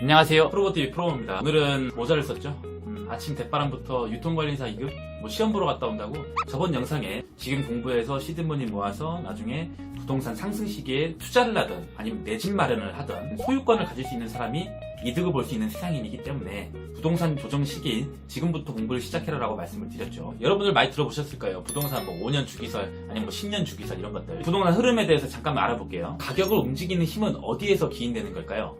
안녕하세요, 프로버TV 프로모입니다. 오늘은 모자를 썼죠. 아침 대바람부터 유통관리사 2급 시험 보러 갔다 온다고. 저번 영상에 지금 공부해서 시드머니 모아서 나중에 부동산 상승 시기에 투자를 하든 아니면 내 집 마련을 하든 소유권을 가질 수 있는 사람이 이득을 볼 수 있는 세상이기 때문에 부동산 조정 시기인 지금부터 공부를 시작해라라고 말씀을 드렸죠. 여러분들 많이 들어보셨을 거예요. 부동산 5년 주기설 아니면 10년 주기설 이런 것들. 부동산 흐름에 대해서 잠깐만 알아볼게요. 가격을 움직이는 힘은 어디에서 기인되는 걸까요?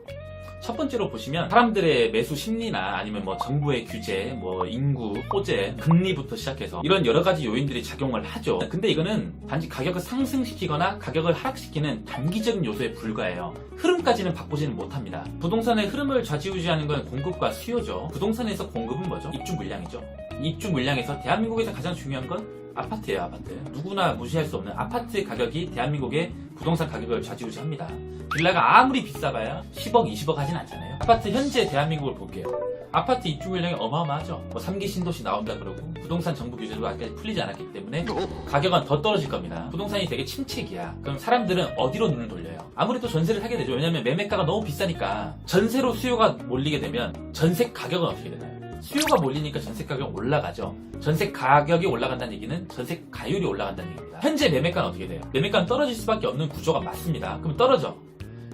첫 번째로 보시면 사람들의 매수 심리나 아니면 정부의 규제, 인구, 호재, 금리부터 시작해서 이런 여러 가지 요인들이 작용을 하죠. 근데 이거는 단지 가격을 상승시키거나 가격을 하락시키는 단기적인 요소에 불과해요. 흐름까지는 바꾸지는 못합니다. 부동산의 흐름을 좌지우지하는 건 공급과 수요죠. 부동산에서 공급은 뭐죠? 입주 물량이죠. 입주 물량에서 대한민국에서 가장 중요한 건 아파트예요, 아파트. 누구나 무시할 수 없는 아파트의 가격이 대한민국의 부동산 가격을 좌지우지합니다. 빌라가 아무리 비싸봐야 10억, 20억 하진 않잖아요. 아파트 현재 대한민국을 볼게요. 아파트 입주 물량이 어마어마하죠. 3기 신도시 나온다 그러고 부동산 정부 규제도 아직까지 풀리지 않았기 때문에 가격은 더 떨어질 겁니다. 부동산이 되게 침체기야. 그럼 사람들은 어디로 눈을 돌려요? 아무래도 전세를 사게 되죠. 왜냐면 매매가가 너무 비싸니까. 전세로 수요가 몰리게 되면 전세 가격은 어떻게 되나요? 수요가 몰리니까 전세 가격이 올라가죠. 전세 가격이 올라간다는 얘기는 전세 가율이 올라간다는 얘기입니다. 현재 매매가는 어떻게 돼요? 매매가는 떨어질 수밖에 없는 구조가 맞습니다. 그럼 떨어져.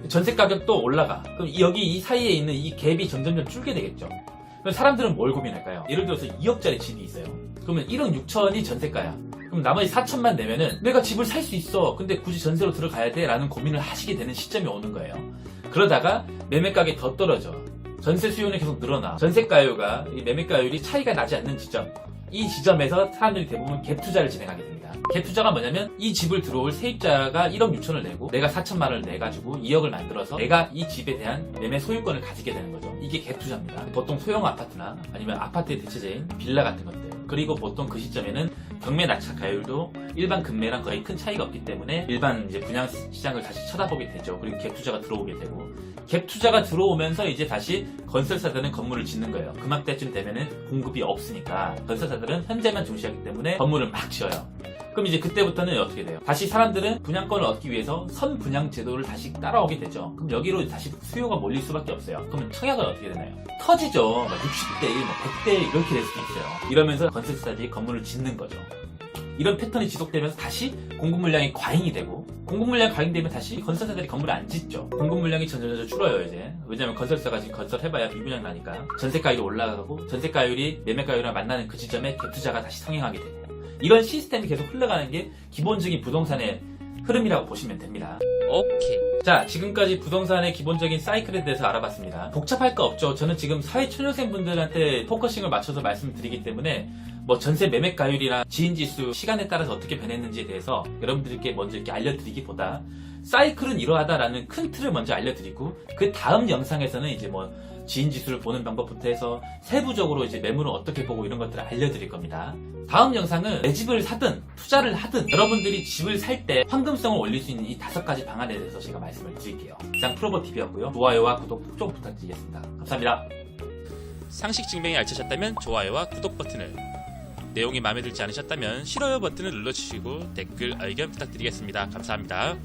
전세 가격도 올라가. 그럼 여기 이 사이에 있는 이 갭이 점점점 줄게 되겠죠. 그럼 사람들은 뭘 고민할까요? 예를 들어서 2억짜리 집이 있어요. 그러면 1억 6천이 전세가야. 그럼 나머지 4천만 내면은 내가 집을 살 수 있어. 근데 굳이 전세로 들어가야 돼? 라는 고민을 하시게 되는 시점이 오는 거예요. 그러다가 매매가격이 더 떨어져. 전세 수요는 계속 늘어나. 전세가율과 이 매매가율이 차이가 나지 않는 지점. 이 지점에서 사람들이 대부분 갭 투자를 진행하게 됩니다. 갭 투자가 뭐냐면 이 집을 들어올 세입자가 1억 6천을 내고 내가 4천만 원을 내가지고 2억을 만들어서 내가 이 집에 대한 매매 소유권을 가지게 되는 거죠. 이게 갭 투자입니다. 보통 소형 아파트나 아니면 아파트의 대체제인 빌라 같은 것들. 그리고 보통 그 시점에는 경매 낙찰 가율도 일반 금매랑 거의 큰 차이가 없기 때문에 일반 이제 분양 시장을 다시 쳐다보게 되죠. 그리고 갭 투자가 들어오게 되고 갭 투자가 들어오면서 이제 다시 건설사들은 건물을 짓는 거예요. 그맘때쯤 되면은 공급이 없으니까 건설사들은 현재만 중시하기 때문에 건물을 막 지어요. 그럼 이제 그때부터는 어떻게 돼요? 다시 사람들은 분양권을 얻기 위해서 선분양 제도를 다시 따라오게 되죠. 그럼 여기로 다시 수요가 몰릴 수밖에 없어요. 그러면 청약은 어떻게 되나요? 터지죠. 60대 1, 100대 1 이렇게 될 수도 있어요. 이러면서 건설사들이 건물을 짓는 거죠. 이런 패턴이 지속되면서 다시 공급 물량이 과잉이 되고 공급 물량이 과잉되면 다시 건설사들이 건물을 안 짓죠. 공급 물량이 점점 줄어요 이제. 왜냐면 건설사가 지금 건설해봐야 미분양 나니까 전세가율이 올라가고 전세가율이 매매가율이랑 만나는 그 지점에 갭 투자가 다시 성행하게 되고 이런 시스템이 계속 흘러가는 게 기본적인 부동산의 흐름이라고 보시면 됩니다. 오케이. 자, 지금까지 부동산의 기본적인 사이클에 대해서 알아봤습니다. 복잡할 거 없죠. 저는 지금 사회초년생분들한테 포커싱을 맞춰서 말씀드리기 때문에 전세 매매가율이나 지인지수 시간에 따라서 어떻게 변했는지에 대해서 여러분들께 먼저 이렇게 알려드리기보다 사이클은 이러하다라는 큰 틀을 먼저 알려드리고 그 다음 영상에서는 이제 지인지수를 보는 방법부터 해서 세부적으로 이제 매물을 어떻게 보고 이런 것들을 알려드릴 겁니다. 다음 영상은 내 집을 사든 투자를 하든 여러분들이 집을 살 때 황금성을 올릴 수 있는 이 5가지 방안에 대해서 제가 말씀을 드릴게요. 이상 프로버TV였고요. 좋아요와 구독 꼭 부탁드리겠습니다. 감사합니다. 상식 증명이 알차셨다면 좋아요와 구독 버튼을, 내용이 마음에 들지 않으셨다면 싫어요 버튼을 눌러주시고 댓글 의견 부탁드리겠습니다. 감사합니다.